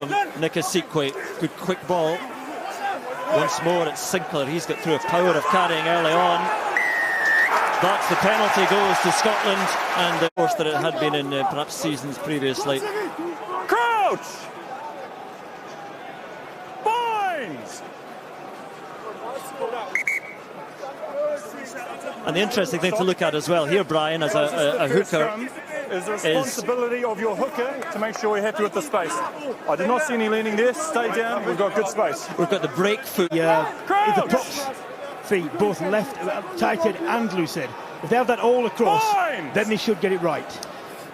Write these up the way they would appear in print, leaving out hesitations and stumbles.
Nikasikwe, good quick ball. Once more it's Sinclair, he's got through a power of carrying early on. That's the penalty, goes to Scotland, and of course that it had been in perhaps seasons previously. Crouch! Binds! And the interesting thing to look at as well here, Brian, as a hooker, is the responsibility of your hooker to make sure we're happy with the space. I did not see any leaning there. Stay down. We've got good space. We've got the break foot. Yeah, the props feet, both left, tight head and loose head. If they have that all across, then they should get it right.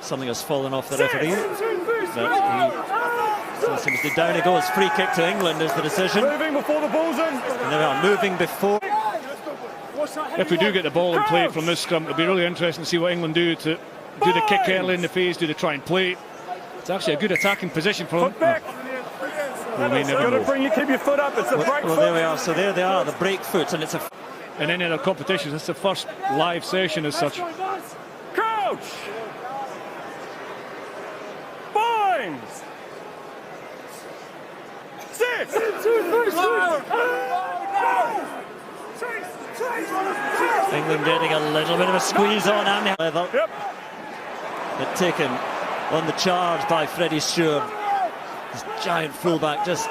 Something has fallen off the referee. So seems to down it goes. Free kick to England is the decision. Moving before the ball's in. And they are moving before. If we do get the ball and play from this scrum, it'll be really interesting to see what England do to do the kick early in the phase, do the try and play. It's actually a good attacking position for them. Got to bring you, keep your foot up. It's a break foot. There we are. So there they are, the break foot, and it's a. In any other competitions, it's the first live session as such. Crouch. Binds. Sit. England getting a little bit of a squeeze on Andy Leather. Yep. But taken on the charge by Freddie Stewart. This giant fullback just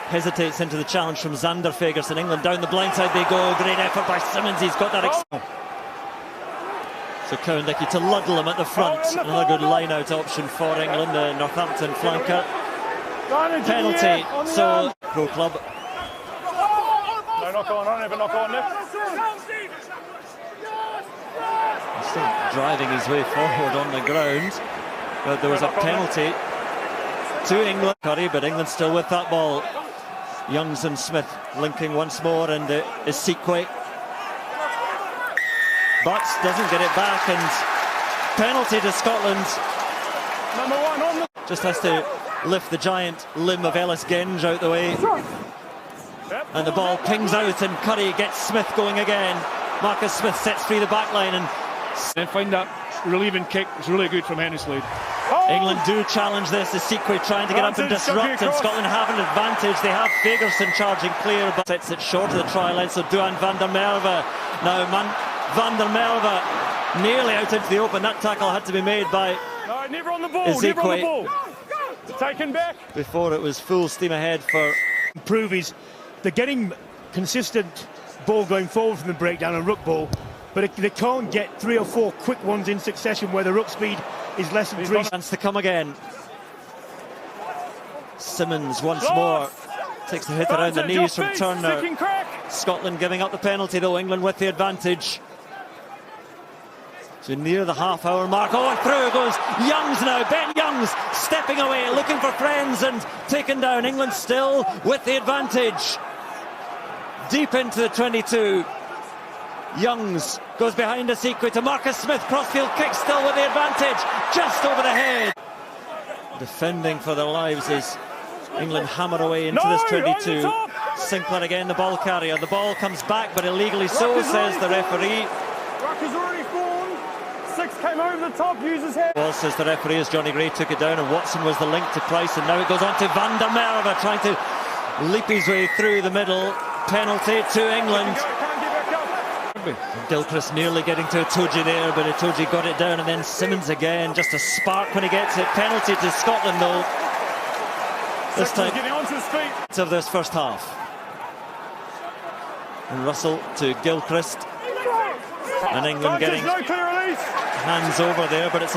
hesitates into the challenge from Xander Fagerson. England down the blind side they go. Great effort by Simmons. He's got that. So Cowan-Dickey to Ludlam at the front. Another good line-out option for England. The Northampton flanker. Penalty. So Pro Club. No knock on, never knock on there. He's still driving his way forward on the ground. But there was a penalty to England. Curry, but England still with that ball. Youngs and Smith linking once more, and Isikwe. Butts doesn't get it back, and penalty to Scotland. Number one on the... Just has to lift the giant limb of Ellis Genge out the way. And the ball pings out, and Curry gets Smith going again. Marcus Smith sets free the back line, and find that relieving kick is really good from Hennislade. England do challenge this. Isikwe trying to get up and disrupt, and Scotland have an advantage. They have Fagerson charging clear, but sets it short of the try line. So Duan van der Merwe. Now van der Merwe nearly out into the open. That tackle had to be made by never on the ball. Isikwe. Never on the ball. Taken back. Before it was full steam ahead for... Improve is they're getting consistent ball going forward from the breakdown and ruck ball, but they can't get 3 or 4 quick ones in succession where the ruck speed is less than 3. Chance to come again. Simmons once more takes the hit around the knees from Turner. Scotland giving up the penalty though, England with the advantage. So near the half-hour mark. Oh, and through goes Youngs now. Ben Youngs stepping away, looking for friends, and taken down. England still with the advantage. Deep into the 22. Youngs goes behind Isikwe to Marcus Smith. Crossfield kick still with the advantage. Just over the head. Defending for their lives is England hammer away into this 22. Sinclair again, the ball carrier. The ball comes back, but illegally so, says the referee. Ruck is already formed. 6 came over the top, uses head. Well, says the referee as Johnny Gray took it down, and Watson was the link to Price, and now it goes on to Van der Merwe trying to leap his way through the middle. Penalty to England. Gilchrist nearly getting to Itoje there, but Itoje got it down, and then Simmons again, just a spark when he gets it. Penalty to Scotland though. This time of this first half. And Russell to Gilchrist. And England getting hands over there, but it's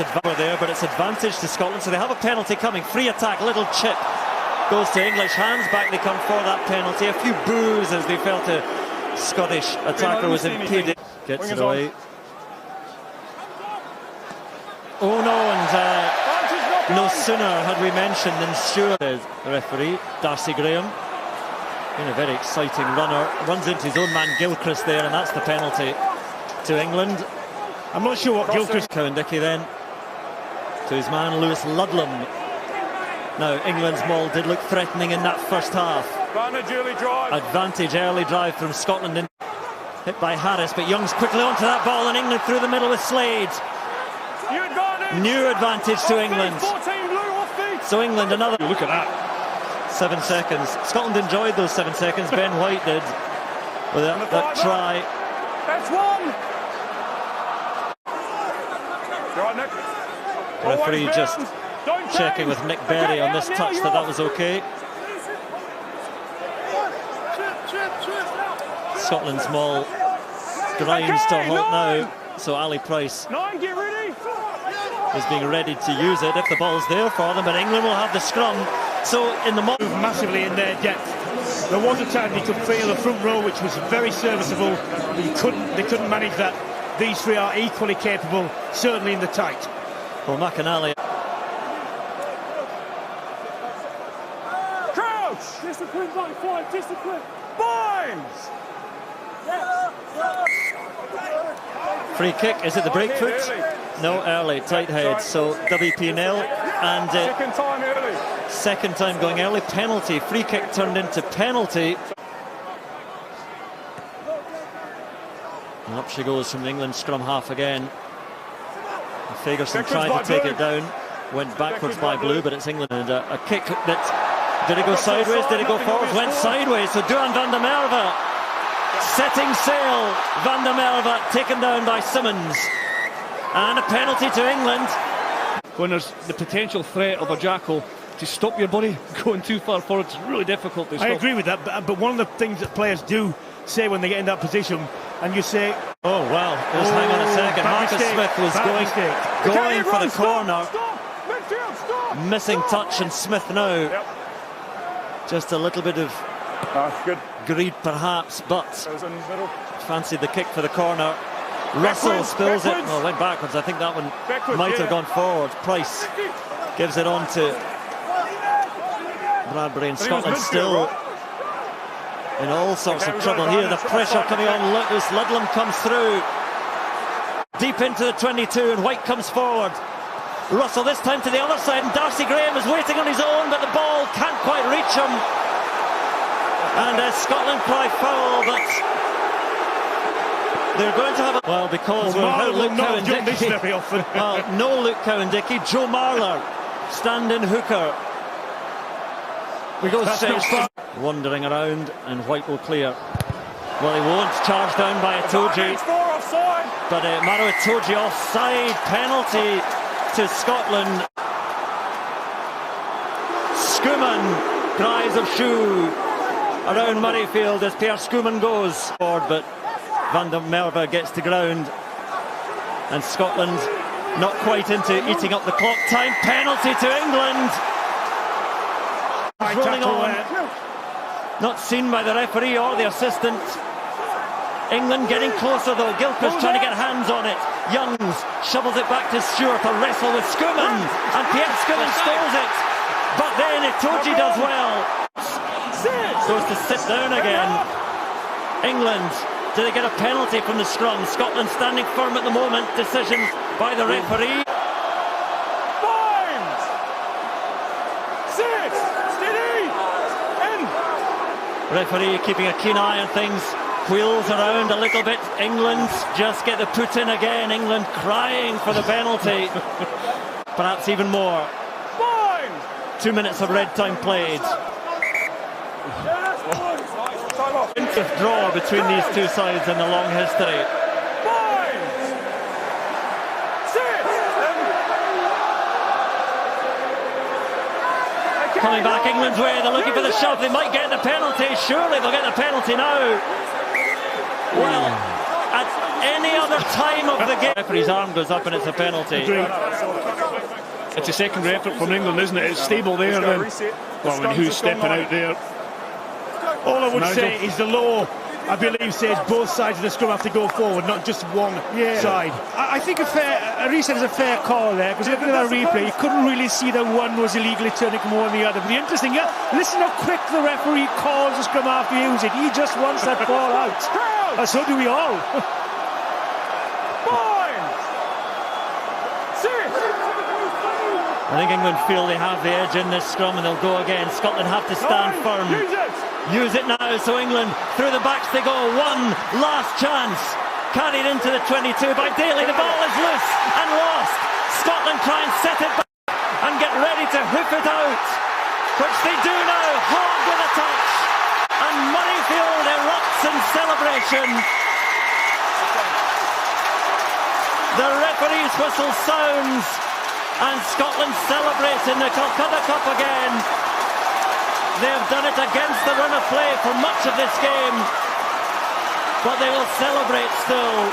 advantage to Scotland. So they have a penalty coming. Free attack, little chip goes to English hands. Back they come for that penalty. A few boos as they felt a Scottish attacker was impeded. Gets it away. Oh no, and no sooner had we mentioned than Stewart, the referee, Darcy Graham. Been a very exciting runner. Runs into his own man Gilchrist there, and that's the penalty to England. I'm not sure what Gilchrist... Cowan-Dickey then to his man Lewis Ludlam. Now England's maul did look threatening in that first half. Advantage early drive from Scotland, in hit by Harris, but Young's quickly onto that ball, and England through the middle with Slade. New advantage to England. So England another... Look at that. 7 seconds. Scotland enjoyed those 7 seconds. Ben White did with that try. That's one. You're right, Nick. The referee just checking with Nick Berry on this touch that was okay. Scotland's maul grinds to a halt now, so Ali Price Get ready. is being ready to use it if the ball's there for them, but England will have the scrum. So in the Moved massively in their depth. There was a time they could feel the front row, which was very serviceable, but they couldn't manage that. These three are equally capable, certainly in the tight. well, McInally. Crouch. Discipline, five. Discipline. Binds. Free kick, is it the break foot? No, early, tight head, so WP nil, and Second time early. second time going early, penalty, free kick turned into penalty. And up she goes from the England scrum half again. Fagerson tried to take it down, went backwards by Blue, but it's England, and a kick that, did it go sideways, did it go forwards, went sideways, so Duan van der Merwe setting sail. Van der Merwe taken down by Simmons, and a penalty to England. When there's the potential threat of a jackal, to stop your body going too far forward, it's really difficult to stop. I agree with that, but one of the things that players do say when they get in that position, and you say, oh well, just hang on a second. Marcus Smith was going for the corner. Stop. Missing touch, and Smith now. Yep. Just a little bit of Good. greed perhaps, but Goes in the middle. fancied the kick for the corner. Russell Backwards, spills it. backwards. Oh, went backwards. I think that one Backwards, might have yeah. gone forward. Price gives it on to Bradbury, and I think it was Scotland midfield, still right? in all sorts Okay, of we've trouble got here. it The back. pressure coming on. Lucas Ludlam comes through deep into the 22, and White comes forward. Russell this time to the other side, and Darcy Graham is waiting on his own, but the ball can't quite reach him. And Scotland cry foul, but they're going to have a... Well, because we're Marler without Luke will not have done this Cowan-Dickie. very often. Well, no Luke Cowan-Dickie. Joe Marler, stand-in hooker. We go straight, wandering around, and White will clear. Well, he won't. Charged down by Itoje, It's 4 offside. but Maro Itoje offside. Penalty to Scotland. Skuman, cries of shoe around Murrafield as Pierre Skuman goes forward, but Van der Merwe gets to ground, and Scotland not quite into eating up the clock time. Penalty to England. Rolling on, not seen by the referee or the assistant. England getting closer though. Gilchrist trying to get hands on it. Youngs shovels it back to Stewart to wrestle with Skuman, and Pierre Skuman steals it, but then Itoje does well. Goes to sit down again. England, do they get a penalty from the scrum? Scotland standing firm at the moment. Decision by the referee. Binds. Sit. Steady. In. Referee keeping a keen eye on things. Wheels around a little bit. England just get the put in again. England crying for the penalty. Perhaps even more. Binds. 2 minutes of red time played. Time off. Draw between these two sides in the long history. Binds. Sit. Coming back England's way, they're looking for the shove. They might get the penalty. Surely they'll get the penalty now. Well, at any other time of the game, the referee's arm goes up and it's a penalty. It's a secondary effort from England, isn't it? It's stable there then. Well, I mean, who's stepping out there? all I would Nigel? say is the law, I believe, says both sides of the scrum have to go forward, not just one side. I think a reset is a fair call there, because looking at that replay, you couldn't really see that one was illegally turning more than the other. But the interesting, listen how quick the referee calls the scrum after he uses it. He just wants that ball out. And so do we all. I think England feel they have the edge in this scrum and they'll go again. Scotland have to stand firm. Use it now. So England through the backs they go. One last chance. Carried into the 22 by Daly. The ball is loose and lost. Scotland try and set it back and get ready to hoof it out, which they do now. Hogg with a touch, and Murrafield erupts in celebration. The referee's whistle sounds, and Scotland celebrate in the Calcutta Cup again. They've done it against the run of play for much of this game, but they will celebrate still.